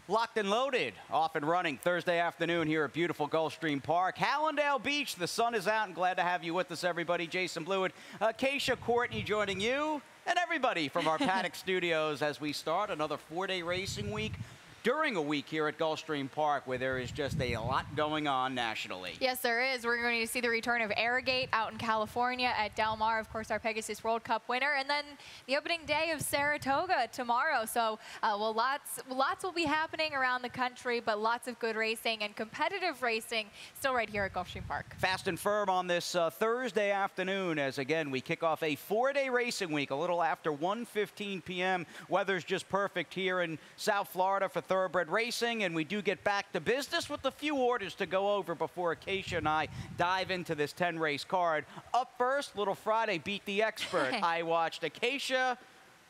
Locked and loaded, off and running Thursday afternoon here at beautiful Gulfstream Park. Hallandale Beach, the sun is out, and glad to have you with us, everybody. Jason Blewett, Keisha Courtney joining you, and everybody from our paddock studios as we start another 4-day racing week during a week here at Gulfstream Park, where there is just a lot going on nationally. Yes, there is. We're going to see the return of Arrogate out in California at Del Mar, of course, our Pegasus World Cup winner, and then the opening day of Saratoga tomorrow. So, well, lots will be happening around the country, but lots of good racing and competitive racing still right here at Gulfstream Park. Fast and firm on this Thursday afternoon, as again we kick off a 4-day racing week a little after 1:15 p.m. Weather's just perfect here in South Florida for thoroughbred racing, and we do get back to business with a few orders to go over before Acacia and I dive into this 10-race card. Up first, little Friday Beat the Expert. I watched Acacia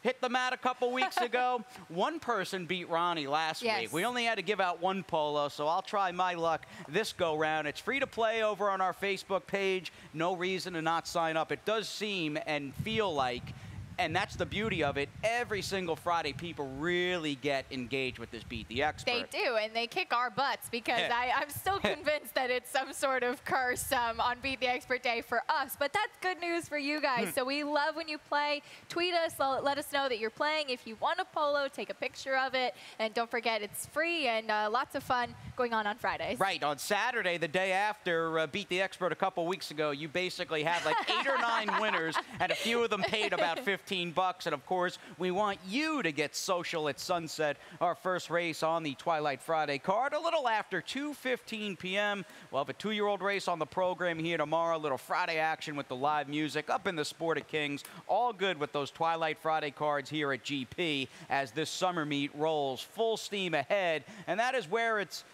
hit the mat a couple weeks ago. One person beat Ronnie last week. We only had to give out one polo, so I'll try my luck this go-round. It's free to play over on our Facebook page. No reason to not sign up. It does seem and feel like, and that's the beauty of it, every single Friday people really get engaged with this Beat the Expert. They do, and they kick our butts because I'm still convinced that it's some sort of curse on Beat the Expert Day for us. But that's good news for you guys. So we love when you play. Tweet us, let us know that you're playing. If you want a polo, take a picture of it. And don't forget, it's free and lots of fun going on Fridays. Right, on Saturday, the day after Beat the Expert a couple weeks ago, you basically had like 8 or 9 winners, and a few of them paid about $15. And of course, we want you to get social at sunset. Our first race on the Twilight Friday card, a little after 2:15 p.m. We'll have a 2-year-old race on the program here tomorrow. A little Friday action with the live music up in the Sport of Kings. All good with those Twilight Friday cards here at GP as this summer meet rolls full steam ahead. And that is where it's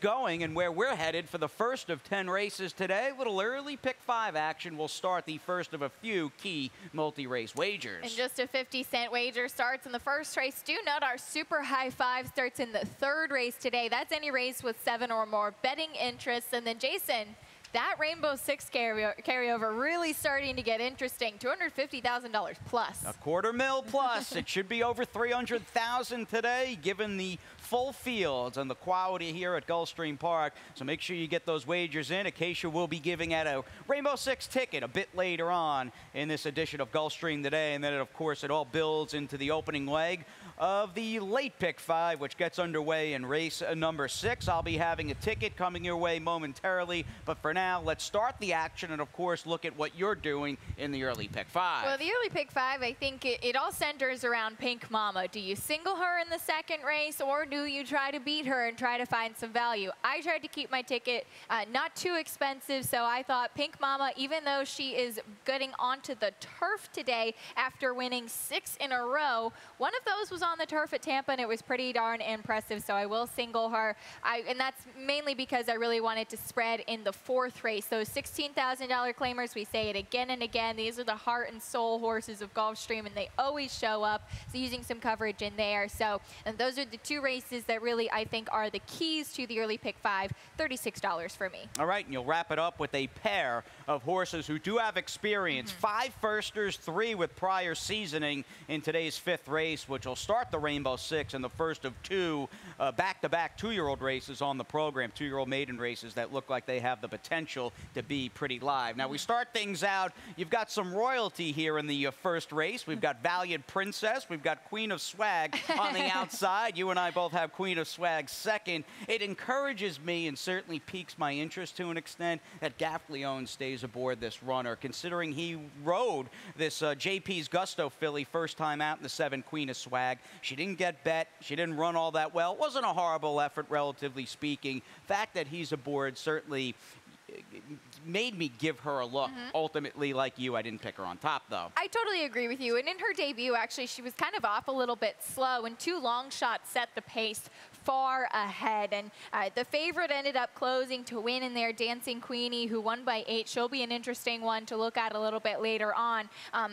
going and where we're headed for the first of 10 races today. A little early pick 5 action will start the first of a few key multi-race wagers. And just a 50-cent wager starts in the first race. Do note our super high 5 starts in the 3rd race today. That's any race with 7 or more betting interests. And then Jason, that Rainbow 6 carryover really starting to get interesting. $250,000 plus. $250,000 plus. It should be over $300,000 today, given the full fields and the quality here at Gulfstream Park. So make sure you get those wagers in. Acacia will be giving out a Rainbow 6 ticket a bit later on in this edition of Gulfstream today. And then, of course, it all builds into the opening leg of the late pick 5, which gets underway in race number 6. I'll be having a ticket coming your way momentarily, but for now, let's start the action and, of course, look at what you're doing in the early pick 5. Well, the early pick 5, I think it all centers around Pink Mama. Do you single her in the 2nd race, or do you try to beat her and try to find some value? I tried to keep my ticket not too expensive, so I thought Pink Mama, even though she is getting onto the turf today after winning 6 in a row, one of those was on the turf at Tampa, and it was pretty darn impressive, so I will single her. And that's mainly because I really wanted to spread in the 4th race. Those $16,000 claimers, we say it again and again, these are the heart and soul horses of Gulfstream, and they always show up, so using some coverage in there. So, and those are the 2 races that really, I think, are the keys to the early pick 5, $36 for me. All right, and you'll wrap it up with a pair of horses who do have experience. 5 firsters, 3 with prior seasoning in today's 5th race, which will start the Rainbow 6 in the first of 2 back-to-back 2-year-old races on the program, 2-year-old maiden races that look like they have the potential to be pretty live. Now, we start things out. You've got some royalty here in the first race. We've got Valiant Princess. We've got Queen of Swag on the outside. You and I both have Queen of Swag 2nd. It encourages me and certainly piques my interest to an extent that Gaff Leone stays aboard this runner, considering he rode this JP's Gusto filly first time out in the 7 Queen of Swag. She didn't get bet. She didn't run all that well. It wasn't a horrible effort, relatively speaking. Fact that he's aboard certainly made me give her a look. Ultimately, like you, I didn't pick her on top, though. I totally agree with you. And in her debut, actually, she was kind of off a little bit slow, and 2 long shots set the pace far ahead. And the favorite ended up closing to win in there, Dancing Queenie, who won by 8. She'll be an interesting one to look at a little bit later on.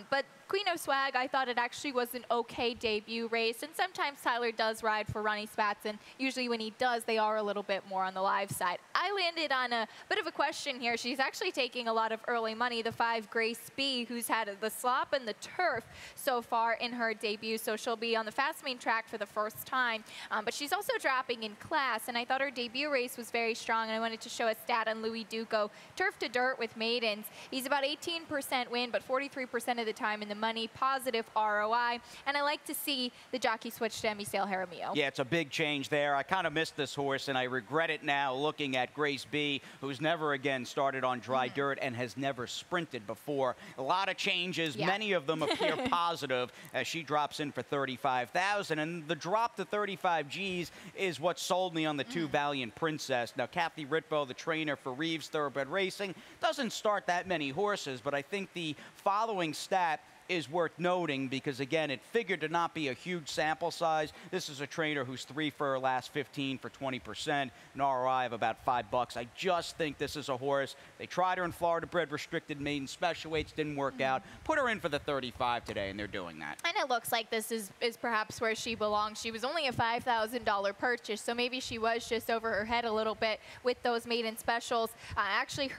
But Queen of Swag, I thought it actually was an okay debut race, and sometimes Tyler does ride for running spats, and usually when he does, they are a little bit more on the live side. I landed on a bit of a question here. She's actually taking a lot of early money, the 5 Grace B, who's had the slop and the turf so far in her debut, so she'll be on the fast main track for the first time. But she's also dropping in class, and I thought her debut race was very strong, and I wanted to show a stat on Louis Duco. Turf to dirt with maidens. He's about 18% win, but 43% of the time in the money, positive ROI, and I like to see the jockey switch to Emisale Jaramillo. Yeah, it's a big change there. I kind of missed this horse, and I regret it now looking at Grace B, who's never again started on dry dirt and has never sprinted before. A lot of changes. Yeah. Many of them appear positive as she drops in for 35,000, and the drop to 35 G's is what sold me on the 2 Valiant Princess. Now, Kathy Ritvo, the trainer for Reeves Thoroughbred Racing, doesn't start that many horses, but I think the following stat is worth noting because, again, it figured to not be a huge sample size. This is a trainer who's 3 for her last 15 for 20%, an ROI of about $5. I just think this is a horse. They tried her in Florida bred restricted maiden special weights, didn't work out. Put her in for the 35 today, and they're doing that. And it looks like this is perhaps where she belongs. She was only a $5,000 purchase, so maybe she was just over her head a little bit with those maiden specials. Actually,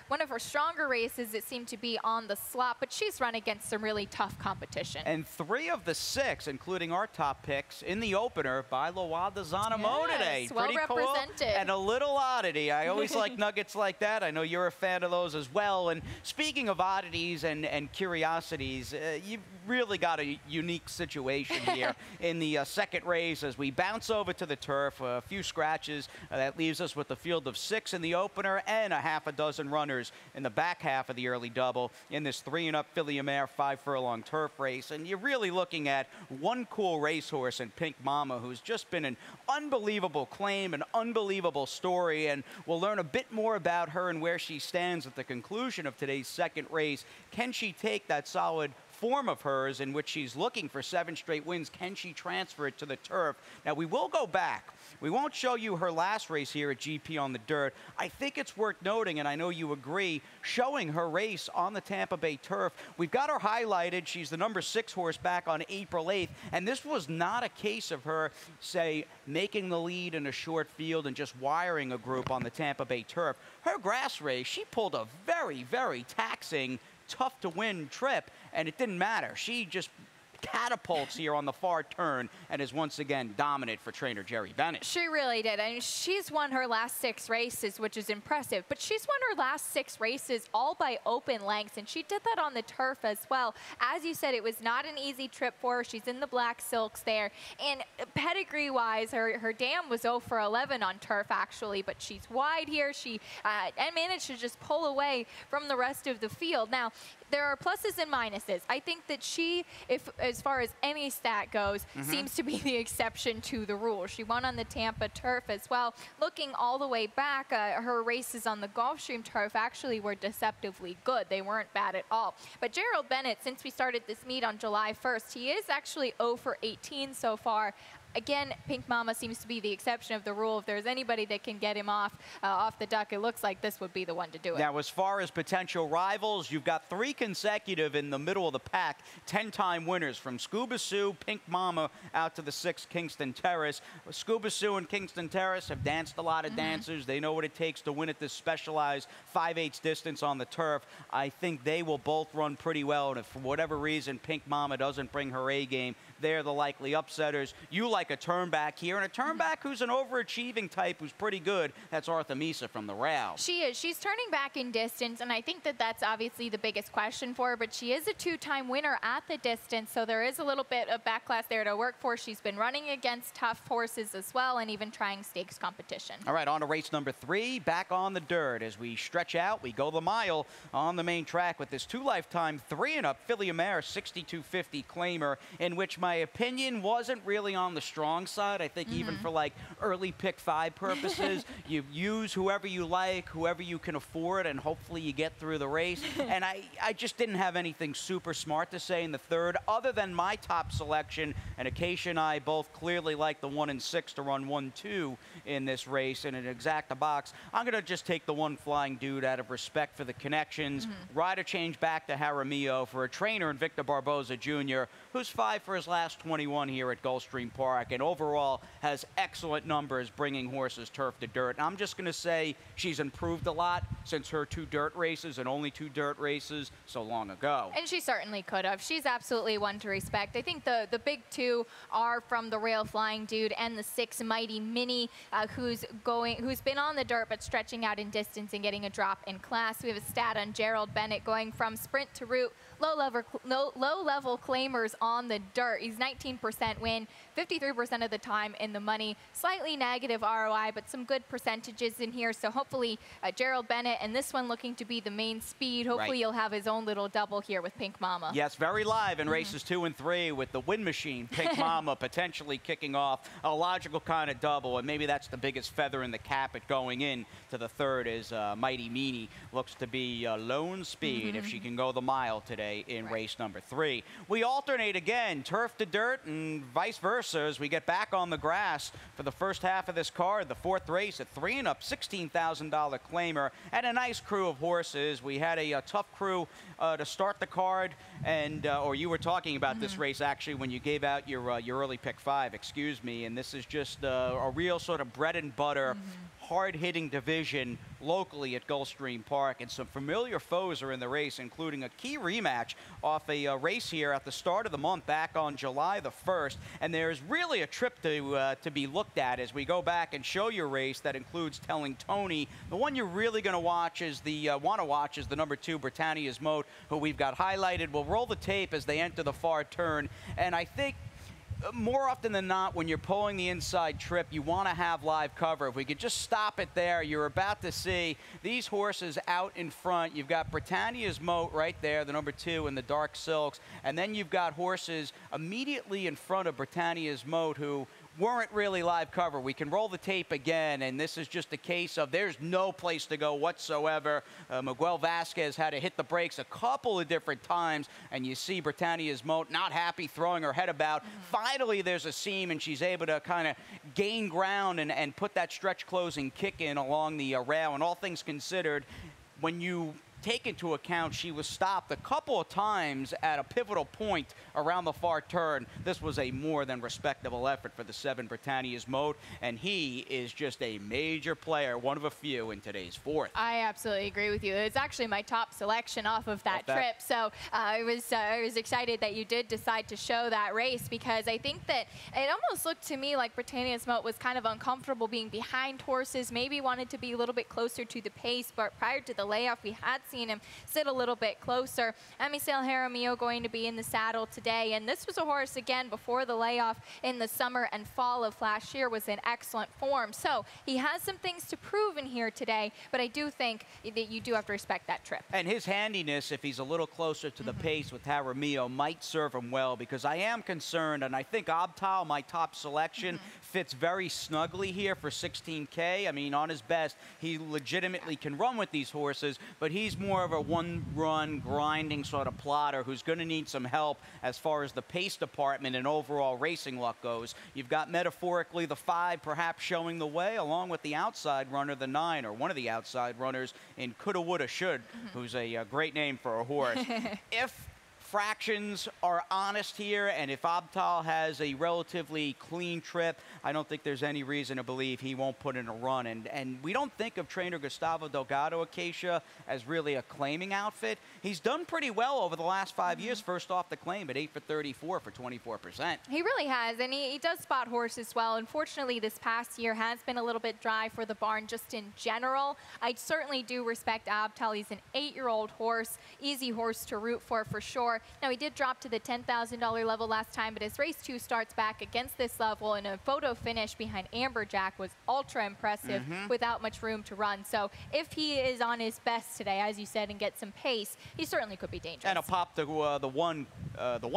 one of her stronger races, it seemed to be on the slot, but she's run against some really tough competition. And 3 of the 6, including our top picks, in the opener by Loada Zanamo today. Well Pretty represented. Cool. And a little oddity. I always like nuggets like that. I know you're a fan of those as well. And speaking of oddities and curiosities, you've really got a unique situation here in the second race as we bounce over to the turf. A few scratches. That leaves us with the field of 6 in the opener and a half a dozen runners in the back half of the early double in this 3-and-up filly mare 5 furlong turf race. And you're really looking at one cool racehorse in Pink Mama, who's just been an unbelievable claim, an unbelievable story, and we'll learn a bit more about her and where she stands at the conclusion of today's second race. Can she take that solid form of hers in which she's looking for 7 straight wins? Can she transfer it to the turf? Now, we will go back. We won't show you her last race here at GP on the dirt. I think it's worth noting, and I know you agree, showing her race on the Tampa Bay turf. We've got her highlighted. She's the number 6 horse back on April 8th, and this was not a case of her, say, making the lead in a short field and just wiring a group on the Tampa Bay turf. Her grass race, she pulled a very, very taxing, tough to win trip, and it didn't matter. She just catapults here on the far turn and is once again dominant for trainer Jerry Bennett. She really did. I mean, she's won her last 6 races, which is impressive, but she's won her last 6 races all by open lengths, and she did that on the turf as well. As you said, it was not an easy trip for her. She's in the black silks there, and pedigree-wise, her dam was 0 for 11 on turf, actually, but she's wide here. She and managed to just pull away from the rest of the field. Now, there are pluses and minuses. I think that she, as far as any stat goes, seems to be the exception to the rule. She won on the Tampa turf as well. Looking all the way back, her races on the Gulfstream turf actually were deceptively good. They weren't bad at all. But Gerald Bennett, since we started this meet on July 1st, he is actually 0 for 18 so far. Again, Pink Mama seems to be the exception of the rule. If there's anybody that can get him off the duck, it looks like this would be the one to do it. Now, as far as potential rivals, you've got 3 consecutive in the middle of the pack, 10-time winners from Scuba Sue, Pink Mama, out to the 6th Kingston Terrace. Scuba Sue and Kingston Terrace have danced a lot of dances. They know what it takes to win at this specialized 5/8 distance on the turf. I think they will both run pretty well, and if for whatever reason Pink Mama doesn't bring her A game, they're the likely upsetters. You like a turnback here, and a turnback who's an overachieving type who's pretty good. That's Artemisa from the Row. She is. She's turning back in distance, and I think that that's obviously the biggest question for her, but she is a 2-time winner at the distance, so there is a little bit of backlash there to work for. She's been running against tough horses as well, and even trying stakes competition. All right, on to race number 3, back on the dirt. As we stretch out, we go the mile on the main track with this 2 lifetime 3-and-up filly mare 6250 claimer, in which my my opinion, wasn't really on the strong side. I think even for like early pick 5 purposes, you use whoever you like, whoever you can afford, and hopefully you get through the race. And I just didn't have anything super smart to say in the third, other than my top selection. And Acacia and I both clearly like the 1 and 6 to run 1-2 in this race in an exacta box. I'm going to just take the one flying dude out of respect for the connections. Rider change back to Jaramillo for a trainer in Victor Barboza Jr., who's 5 for his last 21 here at Gulfstream Park, and overall has excellent numbers bringing horses turf to dirt. And I'm just going to say she's improved a lot since her 2 dirt races, and only 2 dirt races so long ago. And she certainly could have. She's absolutely one to respect. I think the big 2 are from the Rail Flying Dude and the 6 Mighty Mini, who's been on the dirt but stretching out in distance and getting a drop in class. We have a stat on Gerald Bennett going from sprint to route, low-level claimers on the dirt. He's 19% win, 53% of the time in the money, slightly negative ROI, but some good percentages in here. So hopefully Gerald Bennett, and this one looking to be the main speed. Hopefully he'll have his own little double here with Pink Mama. Yes, very live in races 2 and 3 with the Wind Machine, Pink Mama, potentially kicking off a logical kind of double, and maybe that's the biggest feather in the cap at going in to the third is Mighty Meanie. Looks to be lone speed if she can go the mile today in race number 3. We alternate again, turf to dirt and vice versa as we get back on the grass for the first half of this card. The 4th race at 3 and up, $16,000 claimer, and a nice crew of horses. We had a tough crew to start the card, and or you were talking about this race actually when you gave out your early pick 5, excuse me, and this is just a real sort of bread and butter hard-hitting division locally at Gulfstream Park, and some familiar foes are in the race, including a key rematch off a race here at the start of the month back on July the 1st. And there's really a trip to be looked at as we go back and show you a race that includes Telling Tony. The one you're really going to watch is the number 2 Britannia's Moat, who we've got highlighted. We'll roll the tape as they enter the far turn, and I think more often than not, when you're pulling the inside trip, you want to have live cover. If we could just stop it there, you're about to see these horses out in front. You've got Britannia's Moat right there, the number 2 in the Dark Silks, and then you've got horses immediately in front of Britannia's Moat who weren't really live cover. We can roll the tape again, and this is just a case of there's no place to go whatsoever. Miguel Vasquez had to hit the brakes a couple of different times, and you see Britannia's Moat not happy, throwing her head about. Finally, there's a seam, and she's able to kind of gain ground and put that stretch closing kick in along the rail. And all things considered, when you take into account she was stopped a couple of times at a pivotal point around the far turn, this was a more than respectable effort for the 7 Britannia's Moat, and he is just a major player, one of a few in today's 4th. I absolutely agree with you. It's actually my top selection off of that trip, so I was excited that you did decide to show that race, because I think that it almost looked to me like Britannia's Moat was kind of uncomfortable being behind horses, maybe wanted to be a little bit closer to the pace, but prior to the layoff we had seen him sit a little bit closer. Amisel Jaramillo going to be in the saddle today, and this was a horse, again, before the layoff in the summer and fall of last year was in excellent form. So he has some things to prove in here today, but I do think that you do have to respect that trip. And his handiness, if he's a little closer to the pace with Jaramillo, might serve him well, because I am concerned, and I think Abtal, my top selection, fits very snugly here for 16K. I mean, on his best, he legitimately can run with these horses, but he's more of a one-run, grinding sort of plotter who's going to need some help as far as the pace department and overall racing luck goes. You've got, metaphorically, the 5 perhaps showing the way, along with the outside runner, the 9, or one of the outside runners in Coulda, Woulda, Should, who's a great name for a horse. If fractions are honest here, and if Abtal has a relatively clean trip, I don't think there's any reason to believe he won't put in a run. And we don't think of trainer Gustavo Delgado Acacia as really a claiming outfit. He's done pretty well over the last 5 years, first off the claim at 8 for 34 for 24%. He really has, and he does spot horses well. Unfortunately, this past year has been a little bit dry for the barn just in general. I certainly do respect Abtal. He's an 8-year-old horse, easy horse to root for sure. Now, he did drop to the $10,000 level last time, but his race 2 starts back against this level, and a photo finish behind Amberjack was ultra impressive without much room to run. So if he is on his best today, as you said, and gets some pace, he certainly could be dangerous. And I'll pop the one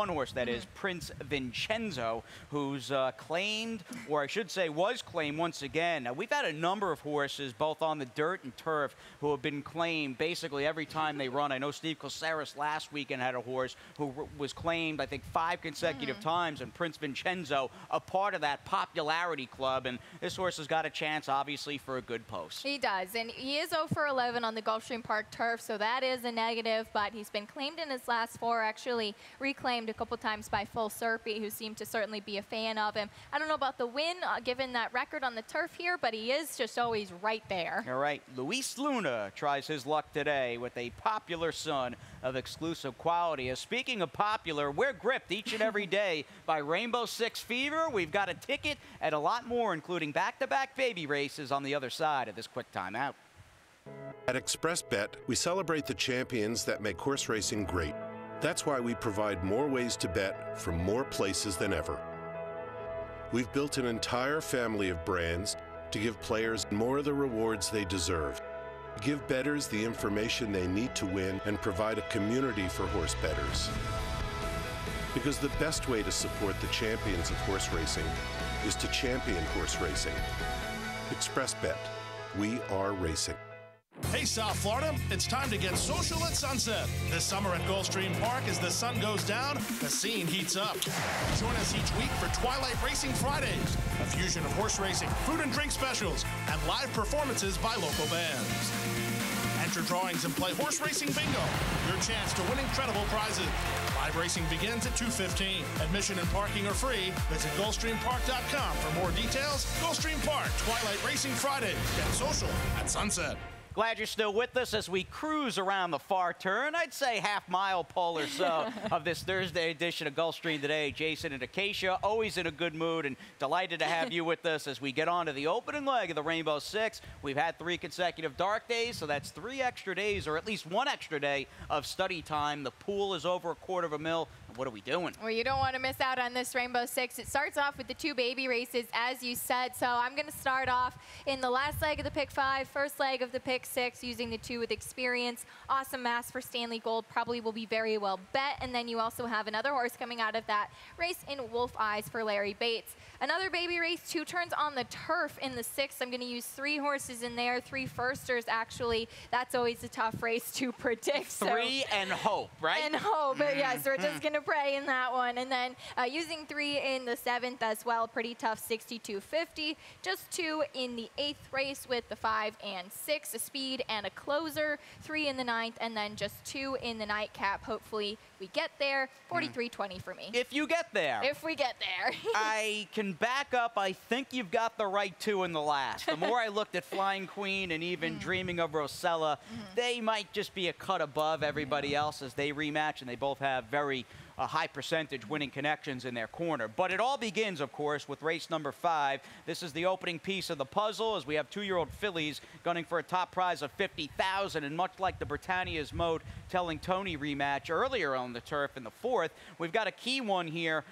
horse that is Prince Vincenzo, who's claimed, or I should say was claimed once again. Now, we've had a number of horses, both on the dirt and turf, who have been claimed basically every time they run. I know Steve Caceres last weekend had a horse who was claimed, I think, 5 consecutive times, and Prince Vincenzo, a part of that popularity club. And this horse has got a chance, obviously, for a good post. He does, and he is 0 for 11 on the Gulfstream Park turf, so that is a negative, but he's been claimed in his last 4, actually reclaimed a couple times by Full Serpy, who seemed to certainly be a fan of him. I don't know about the win, given that record on the turf here, but he is just always right there. All right, Luis Luna tries his luck today with a popular son of exclusive quality. Speaking of popular, we're gripped each and every day by Rainbow Six Fever. We've got a ticket and a lot more, including back-to-back baby races on the other side of this quick timeout. At ExpressBet, we celebrate the champions that make horse racing great. That's why we provide more ways to bet from more places than ever. We've built an entire family of brands to give players more of the rewards they deserve, give bettors the information they need to win, and provide a community for horse bettors. Because the best way to support the champions of horse racing is to champion horse racing. ExpressBet, we are racing. Hey, South Florida, it's time to get social at sunset. This summer at Gulfstream Park, as the sun goes down, the scene heats up. Join us each week for Twilight Racing Fridays, a fusion of horse racing, food and drink specials, and live performances by local bands. Enter drawings and play horse racing bingo, your chance to win incredible prizes. Live racing begins at 2:15. Admission and parking are free. Visit GulfstreamPark.com for more details. Gulfstream Park, Twilight Racing Fridays. Get social at sunset. Glad you're still with us as we cruise around the far turn. I'd say half-mile pole or so of this Thursday edition of Gulfstream Today. Jason and Acacia, always in a good mood and delighted to have you with us as we get on to the opening leg of the Rainbow Six. We've had 3 consecutive dark days, so that's 3 extra days, or at least 1 extra day of study time. The pool is over $250,000. What are we doing? Well, you don't want to miss out on this Rainbow Six. It starts off with the 2 baby races, as you said. So I'm going to start off in the last leg of the pick 5, first leg of the pick 6, using the 2 with experience. Awesome Mass for Stanley Gold probably will be very well bet. And then you also have another horse coming out of that race in Wolf Eyes for Larry Bates. Another baby race, 2 turns on the turf in the 6th. I'm going to use 3 horses in there, 3 firsters, actually. That's always a tough race to predict. 3 and hope, right? And hope, yes. We're just going to pray in that one. And then using 3 in the 7th as well, pretty tough, 62.50. Just 2 in the 8th race with the 5 and 6, a speed and a closer, 3 in the 9th, and then just 2 in the nightcap. Hopefully we get there. 43.20 for me. If you get there. If we get there. I can back up. I think you've got the right 2 in the last. The more I looked at Flying Queen and even Dreaming of Rosella, they might just be a cut above everybody else as they rematch, and they both have very high percentage winning connections in their corner. But it all begins, of course, with race number 5. This is the opening piece of the puzzle as we have 2-year-old fillies gunning for a top prize of $50,000. And much like the Britannia's Moat Telling Tony rematch earlier on the turf in the 4th, we've got a key one here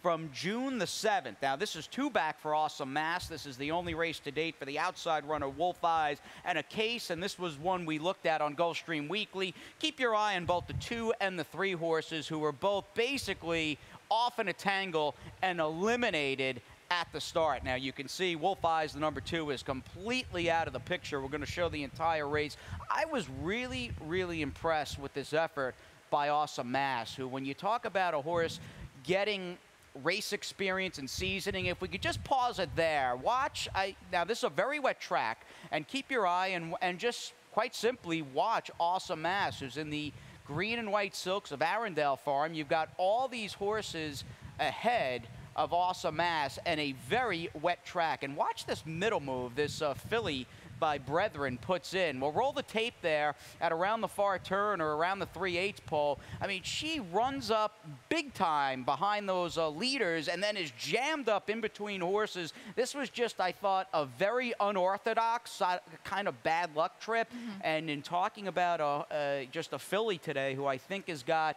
from June the 7th. Now, this is 2 back for Awesome Mass. This is the only race to date for the outside runner, Wolf Eyes, and a case, and this was one we looked at on Gulfstream Weekly. Keep your eye on both the 2 and the 3 horses who were both basically off in a tangle and eliminated at the start. Now, you can see Wolf Eyes, the number 2, is completely out of the picture. We're going to show the entire race. I was really, really impressed with this effort by Awesome Mass, who, when you talk about a horse getting race experience and seasoning, if we could just pause it there. Watch. Now, this is a very wet track, and keep your eye and just quite simply watch Awesome Mass, who's in the green and white silks of Arundel Farm. You've got all these horses ahead of Awesome Mass and a very wet track. And watch this middle move, this filly by Brethren puts in. We'll roll the tape there at around the far turn or around the 3/8 pole. I mean, she runs up big time behind those leaders and then is jammed up in between horses. This was just, I thought, a very unorthodox kind of bad luck trip. And in talking about just a filly today who I think has got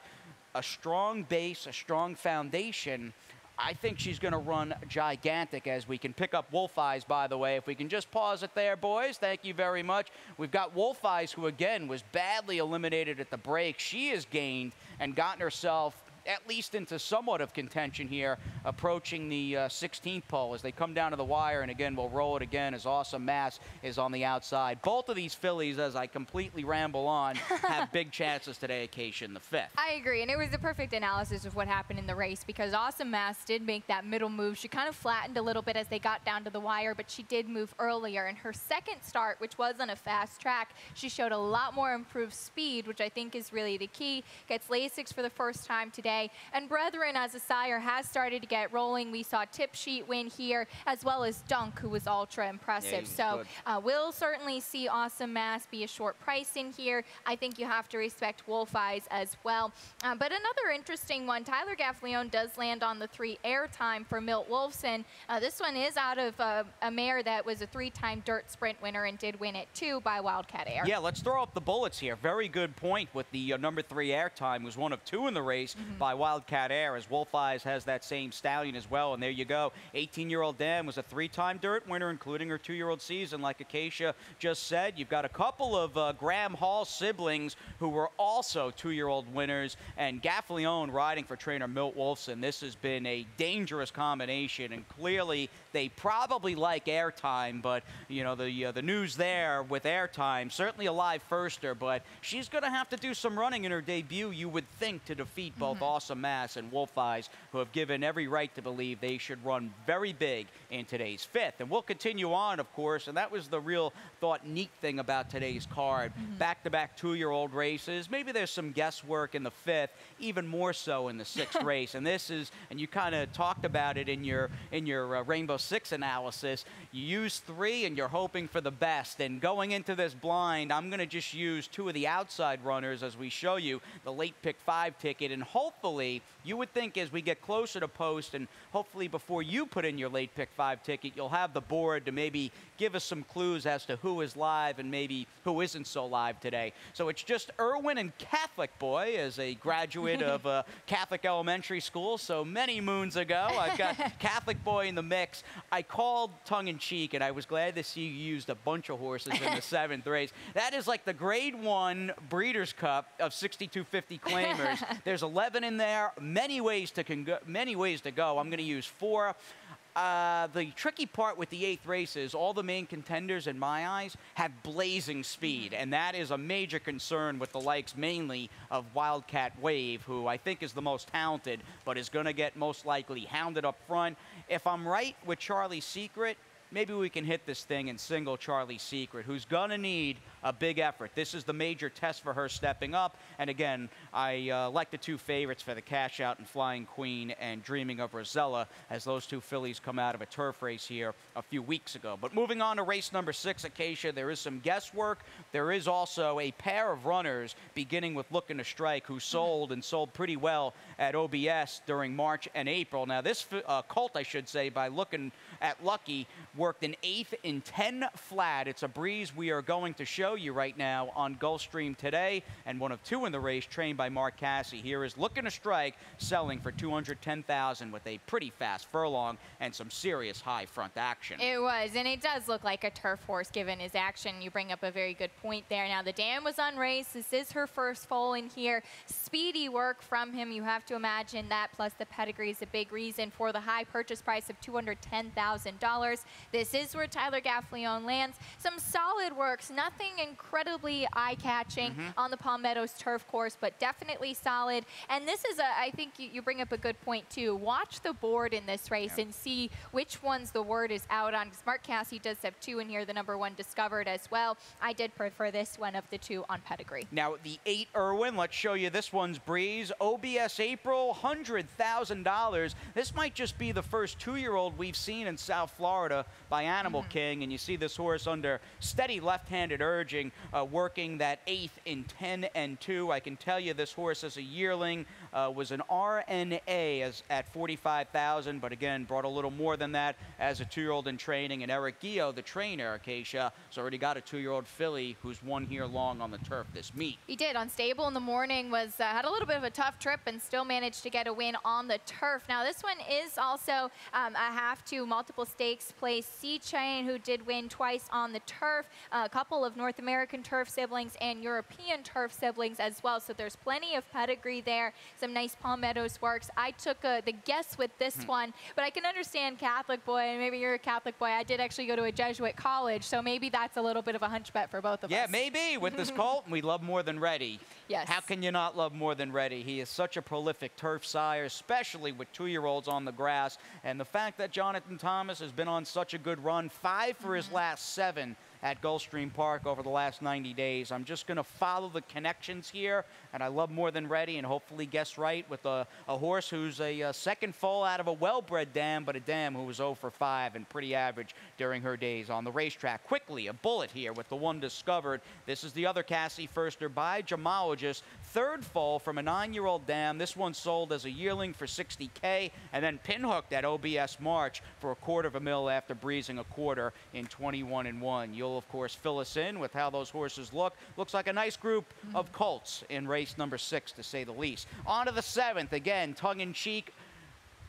a strong base, a strong foundation. I think she's going to run gigantic, as we can pick up Wolf Eyes, by the way. If we can just pause it there, boys. Thank you very much. We've got Wolf Eyes, who, again, was badly eliminated at the break. She has gained and gotten herself at least into somewhat of contention here, approaching the 16th pole as they come down to the wire. And again, we'll roll it again as Awesome Mass is on the outside. Both of these fillies, as I completely ramble on, have big chances today, Acacia, in the 5th. I agree, and it was the perfect analysis of what happened in the race, because Awesome Mass did make that middle move. She kind of flattened a little bit as they got down to the wire, but she did move earlier. In her second start, which was on a fast track, she showed a lot more improved speed, which I think is really the key. Gets Lasix for the first time today. And Brethren, as a sire, has started to get rolling. We saw Tip Sheet win here, as well as Dunk, who was ultra impressive. So we'll certainly see Awesome Mass be a short price in here. I think you have to respect Wolf Eyes as well. But another interesting one, Tyler Gaffleone does land on the 3 airtime for Milt Wolfson. This one is out of a mare that was a 3-time dirt sprint winner and did win it too by Wildcat Air. Yeah, let's throw up the bullets here. Very good point with the number 3 airtime. Was one of 2 in the race by Wildcat Air, as Wolf Eyes has that same stallion as well. And there you go. 18-year-old Dan was a 3-time dirt winner, including her 2-year-old season, like Acacia just said. You've got a couple of Graham Hall siblings who were also 2-year-old winners, and Gaffleone riding for trainer Milt Wolfson. This has been a dangerous combination, and clearly they probably like airtime, but you know, the news there with airtime, certainly a live firster, but she's going to have to do some running in her debut, you would think, to defeat both Awesome Mass and Wolf Eyes, who have given every right to believe they should run very big in today's 5th. And we'll continue on, of course, and that was the real neat thing about today's card. Back-to-back 2-year-old races. Maybe there's some guesswork in the 5th, even more so in the 6th race. And this is, and you kind of talked about it in your Rainbow Six analysis, you use 3 and you're hoping for the best. And going into this blind, I'm going to just use 2 of the outside runners as we show you the late pick 5 ticket, and hopefully you would think as we get closer to post, and hopefully before you put in your late pick 5 ticket, you'll have the board to maybe give us some clues as to who is live and maybe who isn't so live today. So it's just Irwin and Catholic Boy, as a graduate of Catholic elementary school so many moons ago. I've got Catholic Boy in the mix. I called tongue-in-cheek, and I was glad to see you used a bunch of horses in the 7th race. That is like the Grade 1 Breeders' Cup of 6250 claimers. There's 11 in there, many ways to go. I'm going to use 4. The tricky part with the 8th race is all the main contenders, in my eyes, have blazing speed, and that is a major concern with the likes mainly of Wildcat Wave, who I think is the most talented, but is going to get most likely hounded up front. If I'm right with Charlie Secret, maybe we can hit this thing and single Charlie Secret, who's going to need a big effort. This is the major test for her stepping up. And again, I like the 2 favorites for the Cash Out and Flying Queen and Dreaming of Rosella, as those 2 fillies come out of a turf race here a few weeks ago. But moving on to race number 6, Acacia, there is some guesswork. There is also a pair of runners, beginning with Looking to Strike, who sold and sold pretty well at OBS during March and April. Now this colt, I should say, by Looking at Lucky, worked an 8th in 10 flat. It's a breeze we are going to show you right now on Gulfstream today, and one of 2 in the race, trained by Mark Cassie. Here is Looking to Strike, selling for $210,000 with a pretty fast furlong and some serious high front action. It was, and it does look like a turf horse given his action. You bring up a very good point there. Now, the dam was unraced. This is her first foal in here. Speedy work from him. You have to imagine that, plus the pedigree is a big reason for the high purchase price of $210,000. This is where Tyler Gaffleone lands. Some solid works, nothing incredibly eye-catching on the Palm Meadows turf course, but definitely solid. And this is, I think you bring up a good point too. Watch the board in this race and see which ones the word is out on, because Mark Cassie does have 2 in here, the number 1 Discovered as well. I did prefer this one of the 2 on pedigree. Now, the 8 Irwin, let's show you this one's breeze. OBS April, $100,000. This might just be the first 2-year-old we've seen in South Florida by Animal King, and you see this horse under steady left-handed urging, working that 8th in 10 and 2. I can tell you this horse is a yearling. was an RNA at 45,000, but again, brought a little more than that as a 2-year-old in training. And Eric Gio, the trainer, Acacia, has already got a 2-year-old filly who's won here long on the turf this meet. He did. Unstable in the morning, had a little bit of a tough trip and still managed to get a win on the turf. Now, this one is also a half-2 multiple stakes place. Sea Chain, who did win twice on the turf, a couple of North American turf siblings and European turf siblings as well. So there's plenty of pedigree there. Some nice Palmettos works. I took the guess with this one, but I can understand Catholic boy, and maybe you're a Catholic boy. I did actually go to a Jesuit college, so maybe that's a little bit of a hunch bet for both of us. Yeah, maybe. With this colt, we love More Than Ready. Yes. How can you not love More Than Ready? He is such a prolific turf sire, especially with 2-year-olds on the grass. And the fact that Jonathan Thomas has been on such a good run, 5 for his last 7 at Gulfstream Park over the last 90 days. I'm just going to follow the connections here, and I love More Than Ready and hopefully guess right with a horse who's a second foal out of a well-bred dam, but a dam who was 0 for 5 and pretty average during her days on the racetrack. Quickly, a bullet here with the one Discovered. This is the other Cassie Firster by Gemologist. 3rd foal from a 9-year-old dam. This one sold as a yearling for $60K and then pinhooked at OBS March for $250,000 after breezing a quarter in 21-1. You'll, of course, fill us in with how those horses look. Looks like a nice group of colts in race number 6, to say the least. On to the 7th, again, tongue-in-cheek,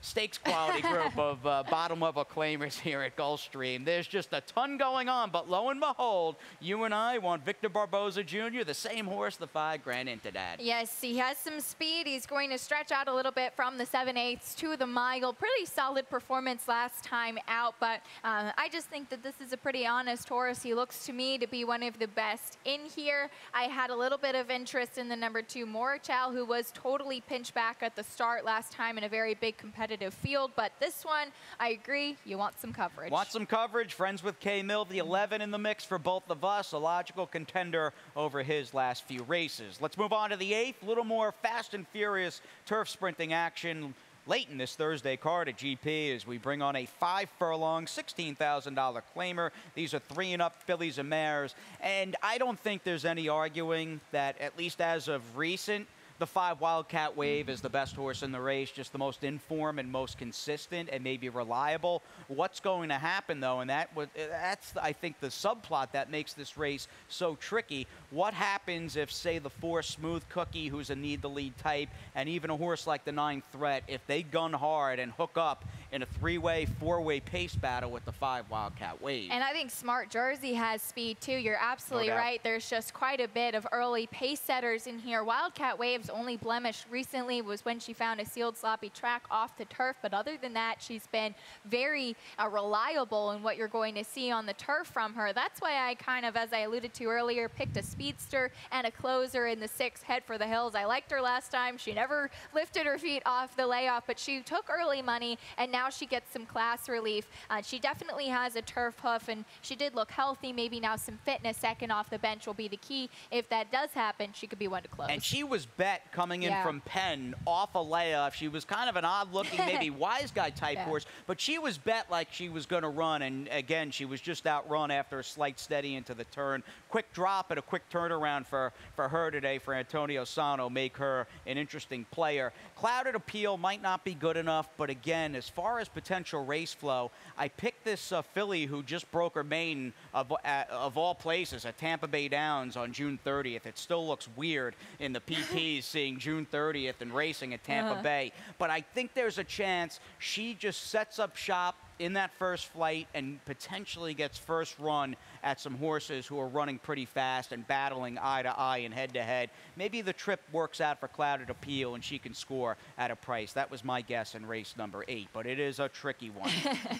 stakes quality group of bottom-level claimers here at Gulfstream. There's just a ton going on, but lo and behold, you and I want Victor Barboza Jr., the same horse, the 5 grand into that. Yes, he has some speed. He's going to stretch out a little bit from the 7/8 to the mile. Pretty solid performance last time out, but I just think that this is a pretty honest horse. He looks to me to be one of the best in here. I had a little bit of interest in the number 2, Morichal, who was totally pinched back at the start last time in a very big competitive field, but this one, I agree, you want some coverage. Want some coverage? Friends with K. Mill, the 11 in the mix for both of us, a logical contender over his last few races. Let's move on to the 8th, a little more fast and furious turf sprinting action late in this Thursday card at GP as we bring on a 5-furlong, $16,000 claimer. These are 3 and up fillies and mares, and I don't think there's any arguing that, at least as of recent, the 5 Wildcat Wave is the best horse in the race, just the most in form and most consistent and maybe reliable. What's going to happen, though, and that's, I think, the subplot that makes this race so tricky. What happens if, say, the 4 Smooth Cookie, who's a need-the-lead type, and even a horse like the 9 Threat, if they gun hard and hook up in a 3-way, 4-way pace battle with the 5 Wildcat Wave? And I think Smart Jersey has speed, too. You're absolutely right. There's just quite a bit of early pace setters in here. Wildcat Wave's only blemish recently was when she found a sealed sloppy track off the turf, but other than that, she's been very reliable in what you're going to see on the turf from her. That's why I kind of, as I alluded to earlier, picked a speedster and a closer in the 6, Head for the Hills. I liked her last time. She never lifted her feet off the layoff, but she took early money, and now she gets some class relief. She definitely has a turf hoof, and she did look healthy. Maybe now some fitness second off the bench will be the key. If that does happen, she could be one to close. And she was bet coming in from Penn off a layoff. She was kind of an odd-looking, maybe wise guy type horse, but she was bet like she was going to run, and again, she was just outrun after a slight steady into the turn. Quick drop and a quick turnaround for her today, for Antonio Sano, make her an interesting player. Clouded Appeal might not be good enough, but again, as far as potential race flow, I picked this filly who just broke her maiden of all places at Tampa Bay Downs on June 30th. It still looks weird in the PTs seeing June 30th and racing at Tampa Bay, but I think there's a chance she just sets up shop in that first flight and potentially gets first run at some horses who are running pretty fast and battling eye to eye and head to head. Maybe the trip works out for Clouded Appeal and she can score at a price. That was my guess in race number 8, but it is a tricky one.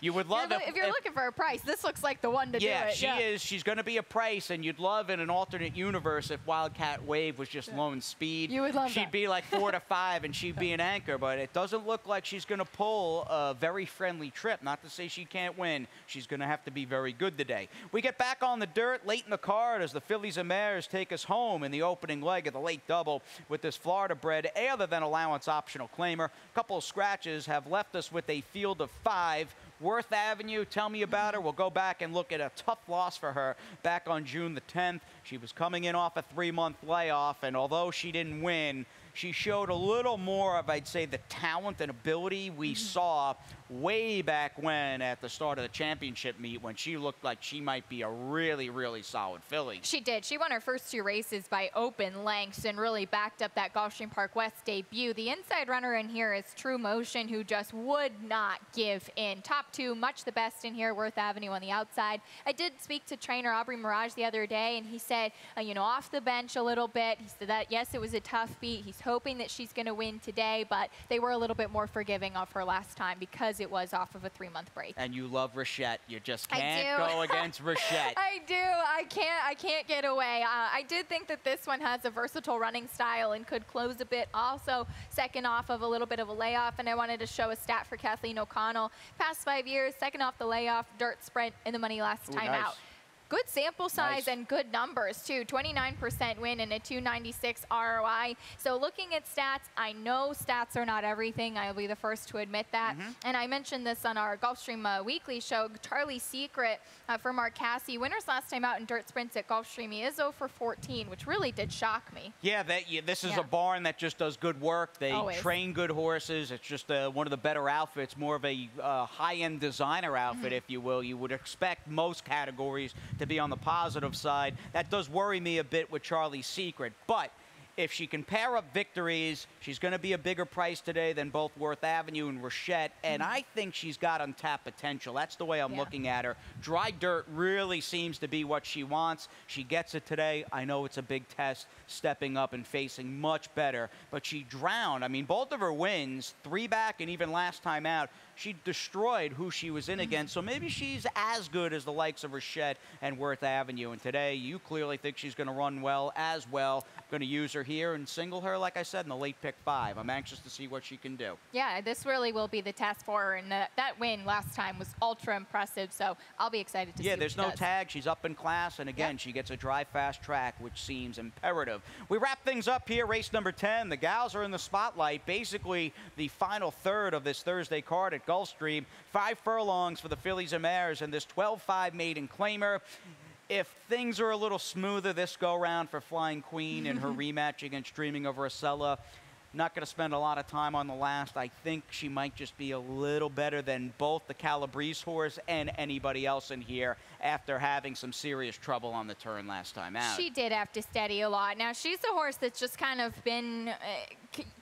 You would love if you're looking for a price, this looks like the one to do it. Yeah, she is. She's going to be a price, and you'd love in an alternate universe if Wildcat Wave was just lone speed. You would love She'd be like 4 to 5, and she'd be an anchor, but it doesn't look like she's going to pull a very friendly trip. Not to say she can't win. She's going to have to be very good today. We get back on the dirt late in the card as the fillies and mares take us home in the opening leg of the late double with this Florida bred other than allowance optional claimer. A couple of scratches have left us with a field of 5. Worth Avenue, tell me about her. We'll go back and look at a tough loss for her back on June the 10th. She was coming in off a 3-month layoff, and although she didn't win, she showed a little more of, I'd say, the talent and ability we saw way back when at the start of the championship meet, when she looked like she might be a really, really solid filly. She did. She won her first 2 races by open lengths and really backed up that Gulfstream Park West debut. The inside runner in here is True Motion, who just would not give in. Top 2, much the best in here, Worth Avenue on the outside. I did speak to trainer Aubrey Mirage the other day, and he said, you know, off the bench a little bit. He said that, yes, it was a tough beat. He's hoping that she's going to win today, but they were a little bit more forgiving of her last time because it was off of a 3-month break. And you love Rochette. You just can't go against Rochette. I do. I can't get away. I did think that this one has a versatile running style and could close a bit. Also, second off of a little bit of a layoff, and I wanted to show a stat for Kathleen O'Connell. Past 5 years, second off the layoff, dirt sprint in the money last time out. Good sample size and good numbers, too. 29% win and a 296 ROI. So looking at stats, I know stats are not everything. I'll be the first to admit that. And I mentioned this on our Gulfstream Weekly show. Charlie Secret for Mark Casse. Winners last time out in dirt sprints at Gulfstream. He is 0 for 14, which really did shock me. Yeah, this is a barn that just does good work. They train good horses. It's just one of the better outfits, more of a high-end designer outfit, if you will. You would expect most categories to be on the positive side. That does worry me a bit with Charlie's Secret, but if she can pair up victories, she's going to be a bigger price today than both Worth Avenue and Rochette, and I think she's got untapped potential. That's the way I'm looking at her. Dry dirt really seems to be what she wants. She gets it today. I know it's a big test, stepping up and facing much better, but she drowned. I mean, both of her wins, 3 back and even last time out, she destroyed who she was in against, so maybe she's as good as the likes of Rochette and Worth Avenue, and today you clearly think she's going to run well as well. I'm going to use her here and single her, like I said, in the late pick 5. I'm anxious to see what she can do. Yeah, this really will be the test for her, and that win last time was ultra impressive, so I'll be excited to see what she does. Yeah, there's no tag. She's up in class, and again, she gets a dry, fast track, which seems imperative. We wrap things up here, race number 10. The gals are in the spotlight, basically the final third of this Thursday card at Gulfstream. 5 furlongs for the fillies and mares and this 12-5 maiden claimer. If things are a little smoother this go-round for Flying Queen and her rematch against Dreaming of Rosella, not going to spend a lot of time on the last. I think she might just be a little better than both the Calabrese horse and anybody else in here after having some serious trouble on the turn last time out. She did have to steady a lot. Now, she's a horse that's just kind of been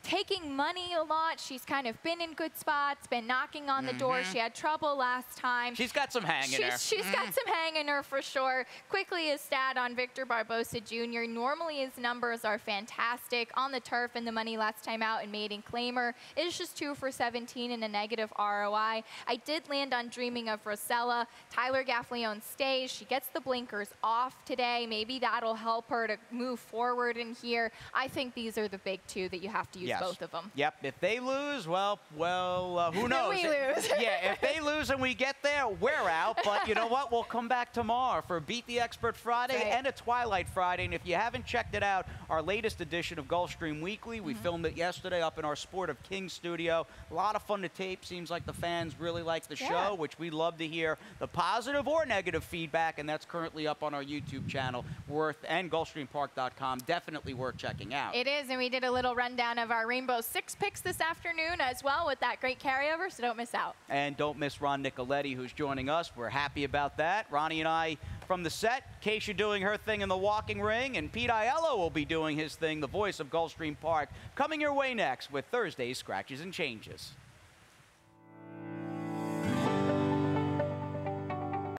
taking money a lot. She's kind of been in good spots, been knocking on the door. She had trouble last time. She's got some hang in her. She's got some hang in her for sure. Quickly, a stat on Victor Barbosa Jr. Normally, his numbers are fantastic. On the turf in the money last time out in maiden claimer, it's just 2 for 17 and a negative ROI. I did land on Dreaming of Rosella. Tyler Gaffleone stays. She gets the blinkers off today. Maybe that'll help her to move forward in here. I think these are the big 2 that you have to use both of them. Yep. If they lose, well, who knows? We lose. Yeah, if they lose and we get there, we're out. But you know what? We'll come back tomorrow for Beat the Expert Friday and a Twilight Friday. And if you haven't checked it out, our latest edition of Gulfstream Weekly, we filmed it yesterday up in our Sport of Kings studio. A lot of fun to tape. Seems like the fans really like the show, which we love to hear the positive or negative feedback. And that's currently up on our YouTube channel, and GulfstreamPark.com. Definitely worth checking out. It is, and we did a little rundown of our Rainbow 6 picks this afternoon as well with that great carryover, so don't miss out. And don't miss Ron Nicoletti, who's joining us. We're happy about that. Ronnie and I from the set. Keisha doing her thing in the walking ring, and Pete Aiello will be doing his thing, the voice of Gulfstream Park, coming your way next with Thursday's Scratches and Changes.